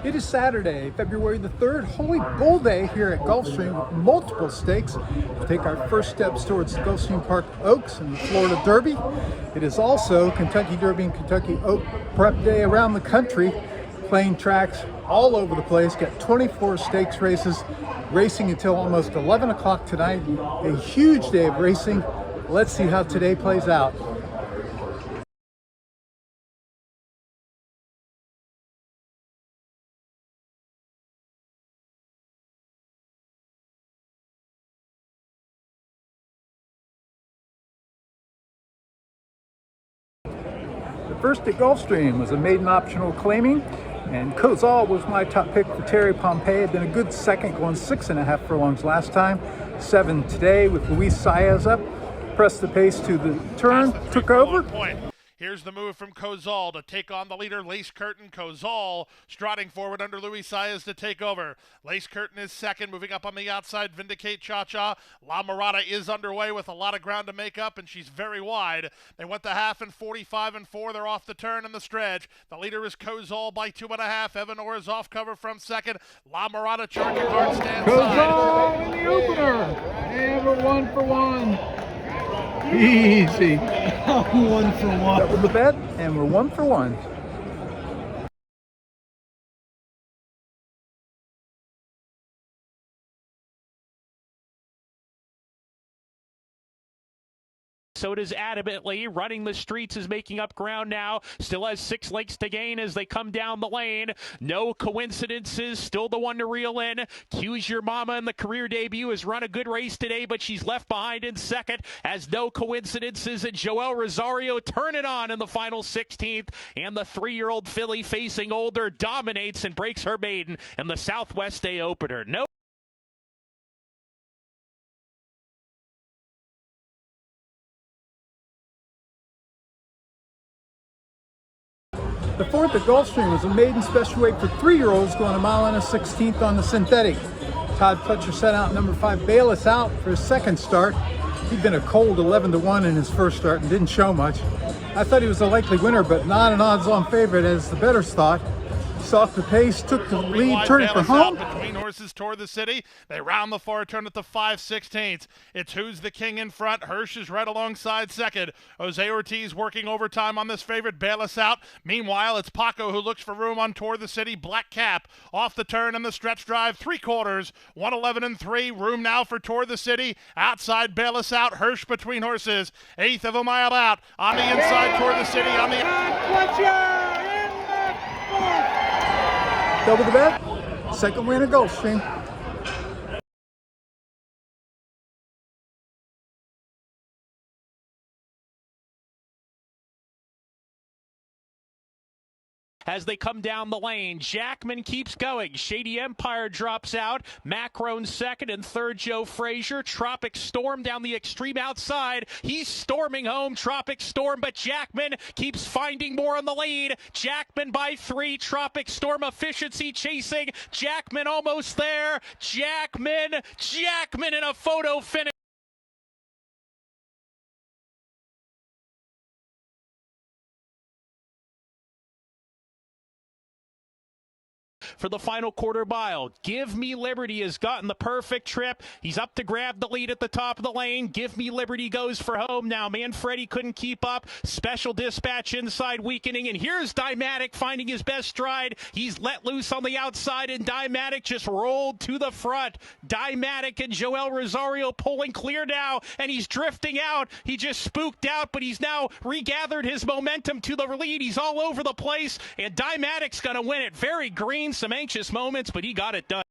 It is Saturday, February the 3rd, Holy Bull Day here at Gulfstream with multiple stakes. We'll take our first steps towards the Gulfstream Park Oaks and the Florida Derby. It is also Kentucky Derby and Kentucky Oak Prep Day around the country, playing tracks all over the place. Got 24 stakes races racing until almost 11 o'clock tonight. A huge day of racing. Let's see how today plays out. First at Gulfstream was a maiden optional claiming, and Kozal was my top pick for Terry Pompey. Had been a good second, going 6.5 furlongs last time, 7 today with Luis Saez up. Pressed the pace to the turn, took over. Here's the move from Kozal to take on the leader, Lace Curtain. Kozal striding forward under Luis Saez to take over. Lace Curtain is second, moving up on the outside. Vindicate Cha-Cha. La Mirada is underway with a lot of ground to make up, and she's very wide. They went the half in 45 and 4. They're off the turn in the stretch. The leader is Kozal by 2.5. Evan Orr is off cover from second. La Mirada charging hard, stands Kozal in the opener, and we're 1 for 1. Easy. 1 for 1. Double the bet, and we're 1 for 1. So it is adamantly running the streets, is making up ground now. Still has 6 lengths to gain as they come down the lane. No coincidences, still the one to reel in. Q's Your Mama in the career debut has run a good race today, but she's left behind in second as No Coincidences and Joel Rosario turn it on in the final 16th. And the 3-year-old filly facing older dominates and breaks her maiden in the Southwest Day opener. No. The fourth at Gulfstream was a maiden special weight for 3-year-olds going 1.16 miles on the synthetic. Todd Pletcher set out number 5, Bayless Out, for his second start. He'd been a cold 11-1 in his first start and didn't show much. I thought he was a likely winner, but not an odds-on favorite as the bettors thought. Off the pace, took the lead, turning for home. Between horses toward the city. They round the far turn at the 5/16. It's Who's the King in front. Hirsch is right alongside second. Jose Ortiz working overtime on this favorite, Bayless Out. Meanwhile, it's Paco who looks for room on Toward the City. Black Cap off the turn in the stretch drive, 3/4, 1:11 and 3. Room now for Toward the City. Outside, Bayless Out. Hirsch between horses. 1/8 of a mile out. On the inside, Toward the City. On the Double the bet, second win at Gulfstream. As they come down the lane, Jackman keeps going. Shady Empire drops out. Macron second and third, Joe Frazier. Tropic Storm down the extreme outside. He's storming home, Tropic Storm, but Jackman keeps finding more on the lead. Jackman by 3. Tropic Storm efficiency chasing. Jackman almost there. Jackman in a photo finish. For the final quarter mile, Give Me Liberty has gotten the perfect trip. He's up to grab the lead at the top of the lane. Give Me Liberty goes for home now. Manfredi couldn't keep up. Special Dispatch inside weakening, and here's Dymatic finding his best stride. He's let loose on the outside, and Dymatic just rolled to the front. Dymatic and Joel Rosario pulling clear now, and he's drifting out. He just spooked out, but he's now regathered his momentum to the lead. He's all over the place, and Dymatic's going to win it. Very green, some anxious moments, but he got it done.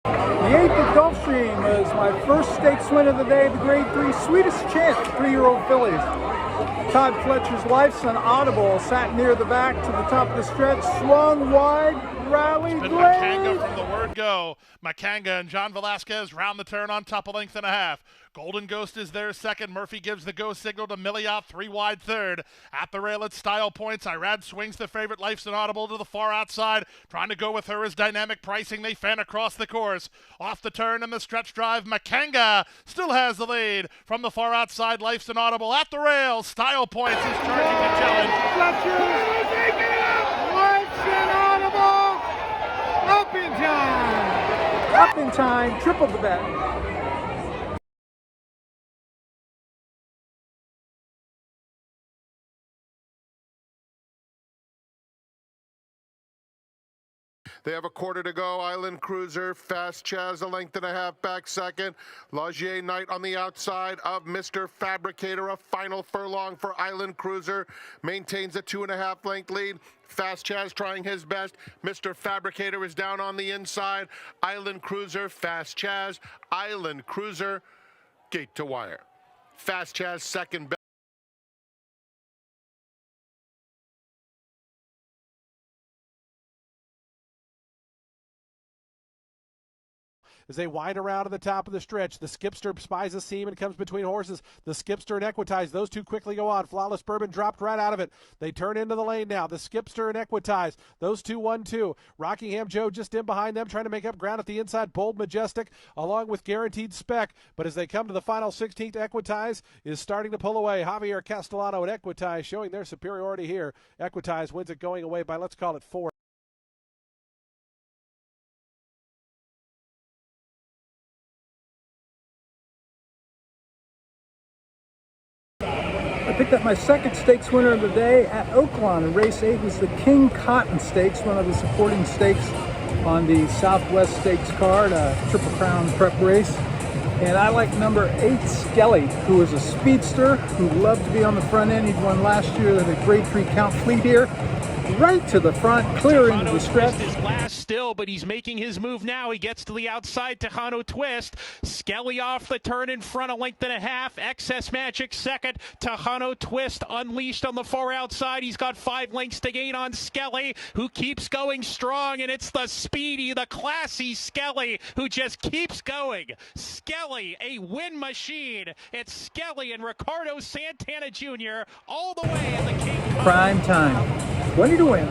The 8th at Gulfstream was my first stakes win of the day, the Grade 3 Sweetest Chance 3-year-old fillies. Todd Pletcher's Lifeson Audible sat near the back to the top of the stretch, swung wide, rallied, Kanga from the word go. Makanga and John Velasquez round the turn on top, a length and a half. Golden Ghost is there second. Murphy gives the go signal to Milliot, 3 wide third. At the rail at Style Points, Irad swings the favorite, Life's Inaudible, to the far outside. Trying to go with her is Dynamic Pricing. They fan across the course. Off the turn in the stretch drive, Makanga still has the lead. From the far outside, Life's Inaudible at the rail. Style Points is charging the challenge. Life's Inaudible! Up in time! Up in time, triple the bet. They have a quarter to go. Island Cruiser, Fast Chaz, a length and a half back second. Lagier Knight on the outside of Mr. Fabricator. A final furlong for Island Cruiser. Maintains a 2.5 length lead. Fast Chaz trying his best. Mr. Fabricator is down on the inside. Island Cruiser, Fast Chaz. Island Cruiser, gate to wire. Fast Chaz second best. As they wind around at the top of the stretch, the Skipster spies a seam and comes between horses. The Skipster and Equitize, those two quickly go on. Flawless Bourbon dropped right out of it. They turn into the lane now. The Skipster and Equitize, those two 1-2. Rockingham Joe just in behind them, trying to make up ground at the inside. Bold Majestic, along with Guaranteed Spec. But as they come to the final 16th, Equitize is starting to pull away. Javier Castellano and Equitize showing their superiority here. Equitize wins it going away by, let's call it, 4. I picked up my second stakes winner of the day at Oaklawn, and race 8 was the King Cotton Stakes, one of the supporting stakes on the Southwest Stakes card, a Triple Crown prep race. And I like number 8, Skelly, who is a speedster who loved to be on the front end. He'd won last year at a grade 3 count fleet here. Right to the front, clear into the stretch. Is last still, but he's making his move now. He gets to the outside. Tejano Twist. Skelly off the turn in front, a length and a half. Excess Magic second. Tejano Twist unleashed on the far outside. He's got 5 lengths to gain on Skelly, who keeps going strong, and it's the speedy, the classy Skelly who just keeps going. Skelly, a win machine. It's Skelly and Ricardo Santana Jr. all the way in the King. Prime time. 20 to win.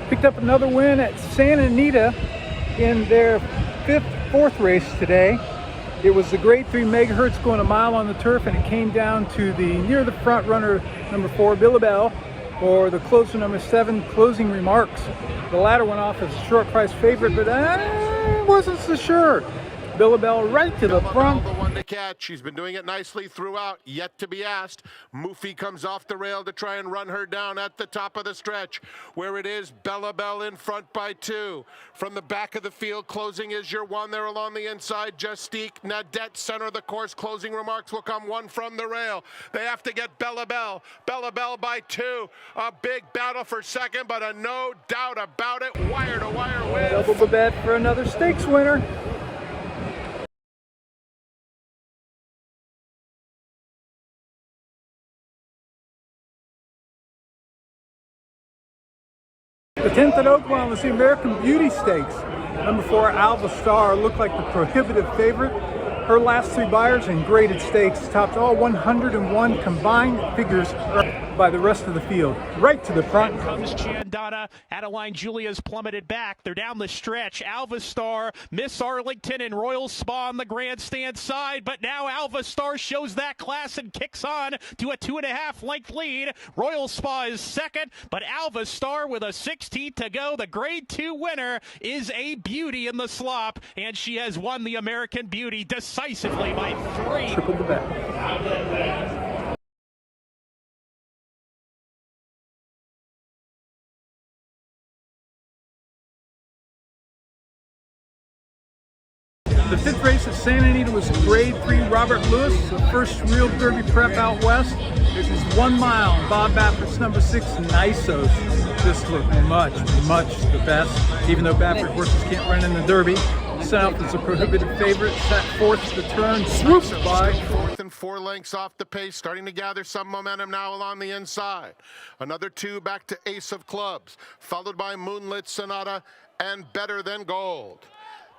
Picked up another win at Santa Anita in their fourth race today. It was the grade 3 megahertz going a mile on the turf, and it came down to the near the front runner, number 4, Billabelle, or the closer, number 7, Closing Remarks. The latter went off as a short price favorite, but I wasn't so sure. Billabelle right to the front. The one to catch. She's been doing it nicely throughout. Yet to be asked. Mufi comes off the rail to try and run her down at the top of the stretch, where it is Bellabelle in front by 2. From the back of the field, Closing is your 1 there along the inside. Justique, Nadette, center of the course. Closing Remarks will come 1 from the rail. They have to get Bellabelle. Bellabelle by 2. A big battle for second, but a no doubt about it. Wire to wire win. Double the bet for another stakes winner. The 10th at Oaklawn was the American Beauty Stakes. Number 4, Alva Star, looked like the prohibitive favorite. Her last 3 buyers in graded stakes topped all 101 combined figures by the rest of the field. Right to the front. Here comes Chandana. Adeline Julia's plummeted back. They're down the stretch. Alva Star, Miss Arlington, and Royal Spa on the grandstand side. But now Alva Star shows that class and kicks on to a 2.5 length lead. Royal Spa is second, but Alva Star with a 16th to go. The grade 2 winner is a beauty in the slop, and she has won the American Beauty decisively by 3. Triple the bet. The 5th race at Santa Anita was grade 3 Robert Lewis, the first real Derby prep out west. It was 1 mile. Bob Baffert's number 6, Nisos. This looked much the best, even though Baffert horses can't run in the Derby. South is a prohibited favorite, set fourth to turn, swooped by. Fourth and 4 lengths off the pace, starting to gather some momentum now along the inside. Another 2 back to Ace of Clubs, followed by Moonlit Sonata and Better Than Gold.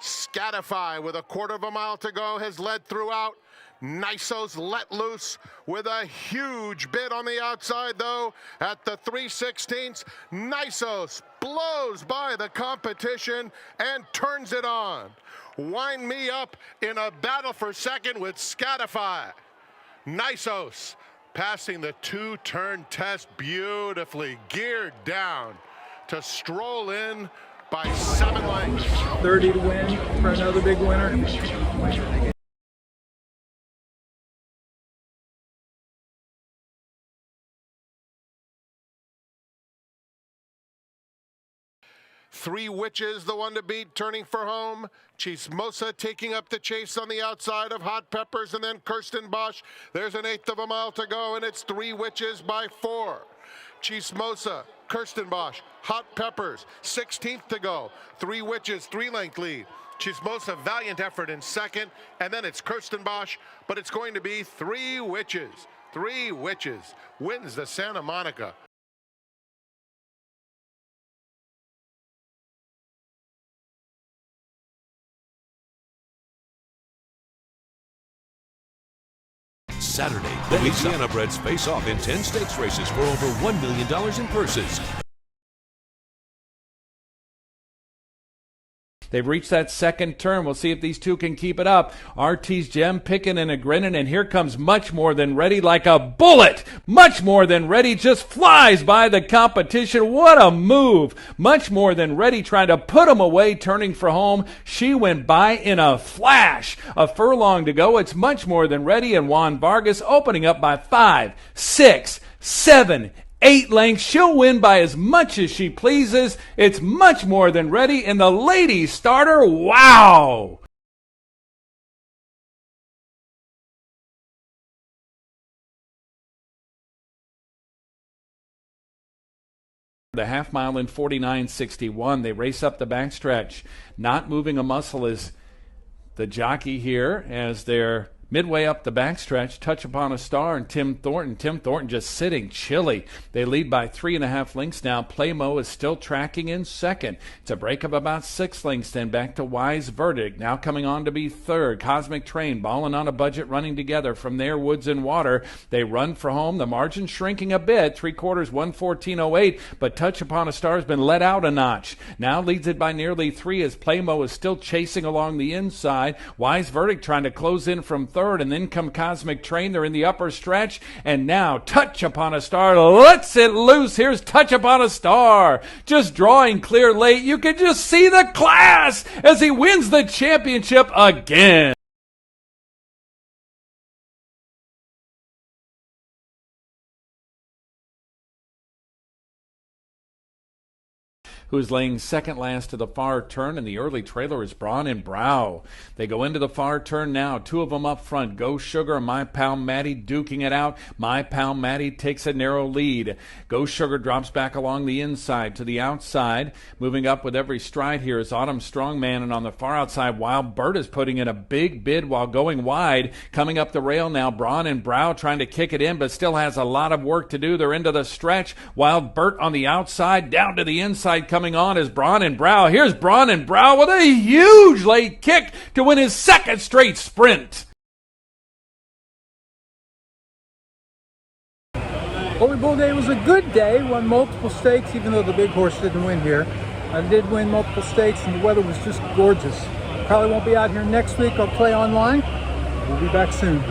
Scatify with a quarter of a mile to go has led throughout. Nisos let loose with a huge bid on the outside, though, at the 3/16. Nisos blows by the competition and turns it on. Wind me up in a battle for second with Scatify. Nisos passing the 2-turn test beautifully, geared down to stroll in by 7 lengths. 30 to win for another big winner. Three Witches, the one to beat, turning for home. Chismosa taking up the chase on the outside of Hot Peppers, and then Kirsten Bosch. There's an 1/8 of a mile to go, and it's 3 Witches by 4. Chismosa, Kirsten Bosch, Hot Peppers, 16th to go. 3 Witches, 3-length lead. Chismosa, valiant effort in second, and then it's Kirsten Bosch, but it's going to be 3 Witches. 3 Witches wins the Santa Monica. Saturday, Louisiana breds face off in 10 stakes races for over $1 million in purses. They've reached that second turn. We'll see if these two can keep it up. RT's Gem picking and a grinning, and here comes Much More Than Ready like a bullet. Much More Than Ready just flies by the competition. What a move. Much More Than Ready trying to put him away, turning for home. She went by in a flash. A furlong to go. It's Much More Than Ready, and Juan Vargas opening up by 5, 6, 7, 8 lengths. She'll win by as much as she pleases. It's Much More Than Ready, and the ladies starter, wow! The half mile in 49.61. They race up the backstretch. Not moving a muscle is the jockey here as they're midway up the backstretch. Touch Upon a Star and Tim Thornton. Tim Thornton just sitting chilly. They lead by 3.5 lengths now. Playmo is still tracking in second. It's a break of about 6 lengths then. Back to Wise Verdict. Now coming on to be third. Cosmic Train, Ballin' on a Budget, running together. From there, Woods and Water. They run for home. The margin shrinking a bit. 3/4, 1:14.08. But Touch Upon a Star has been let out a notch. Now leads it by nearly 3 as Playmo is still chasing along the inside. Wise Verdict trying to close in from third, and then come Cosmic Train. They're in the upper stretch, and now Touch Upon a Star lets it loose. Here's Touch Upon a Star, just drawing clear late. You can just see the class as he wins the championship again. Who's laying second last to the far turn, and the early trailer is Braun and Brow. They go into the far turn now. 2 of them up front. Go Sugar and My Pal Matty duking it out. My Pal Matty takes a narrow lead. Go Sugar drops back along the inside to the outside. Moving up with every stride here is Autumn Strongman, and on the far outside, Wild Bird is putting in a big bid while going wide. Coming up the rail now, Braun and Brow trying to kick it in, but still has a lot of work to do. They're into the stretch. Wild Bird on the outside, down to the inside. Coming on is Braun and Brow. Here's Braun and Brow with a huge late kick to win his second straight sprint. Holy Bull Day was a good day. Won multiple stakes, even though the big horse didn't win here. I did win multiple stakes, and the weather was just gorgeous. Probably won't be out here next week. I'll play online. We'll be back soon.